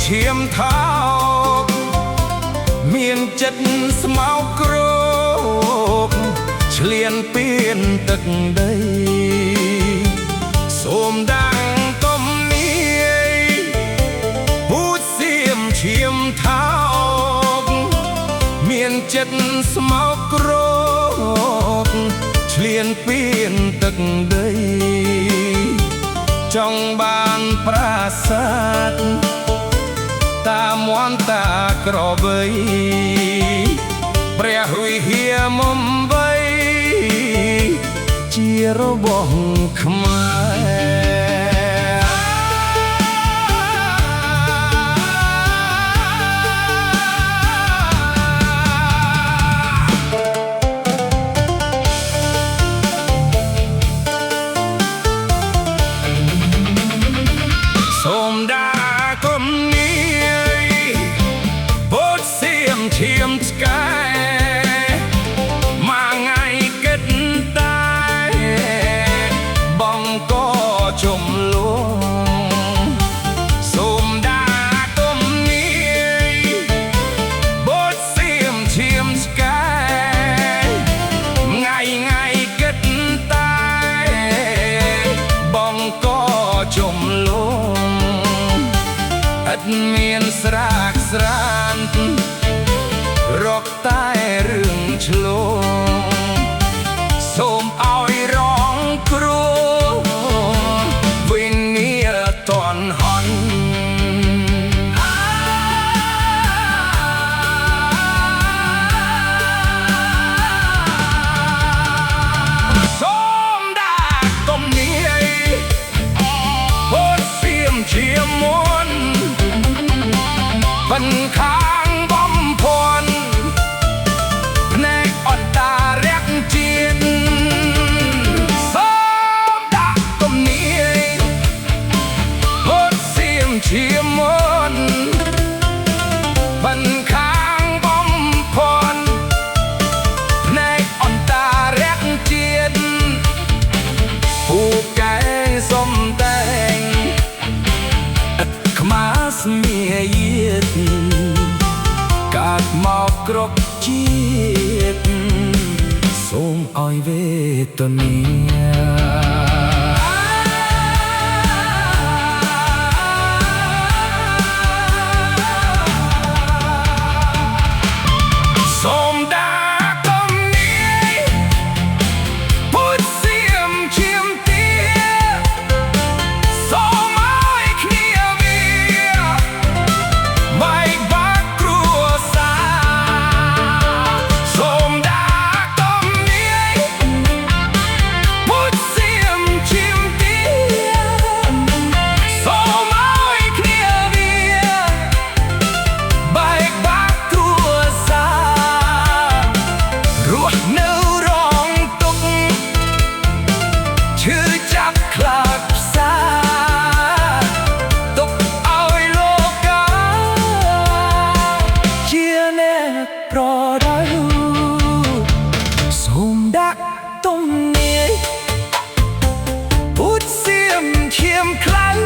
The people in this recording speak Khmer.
ឈាមថោកមានចិត្តស្មោកគ្រោកឆ្លៀនពៀនទឹកដីសូមដាំងកុំនាយពូជសៀមឈាមថោកមានចិត្តស្មោកគ្រោកឆ្លៀនពៀនទឹកដីចង់បានប្រាសាទតាមមន្តតាក្របីព្រះវិហារមុំបីជារបស់ខ្មែរសូមដាកុំនាយពោតសៀមឈាមឆ្កែមួយថ្ងៃគិតតែបងក៏ជំលងសូមដាកុំនាយពោតសៀមឈាមឆ្កែថ្ងៃគិតតែបងក៏ជំលងឥតមានស្រាកស្រានរកតែរឿងឆ្លងសូមឲ្យរងគ្រោះវិញ្ញាតនហន់សូមដាកុំនាយពោតសៀមឈាមមុនមិនខាងបំភ័ន្តភ្នែកអត់តារាក់ជាតិសូមដាក់កុំនាយពោតសៀមឈាមមុនមិនខាងបំភ័ន្តភ្នែកអត់តារាក់ជាតិពូកែសុំតែងខ្មាសមាយាទកាត់មកគ្រប់ជាតិសូមឲ្យវេទនាសូមដាកុំនាយពោតសៀមឈាមទាសូមឲ្យគ្នាវាបែកបាក់គ្រួសារសូមដាកុំនាយពោតសៀមឈាមទាសូមឲ្យគ្នាវាបែកបាក់គ្រួសាររស់នៅរងទុក្ខឈឺចាប់ខ្លាចផ្សាទុកឲ្យលោកកាជាអ្នកប្រដៅសូមដាក់ទំនាយពូជសៀមឈាមខ្លាំង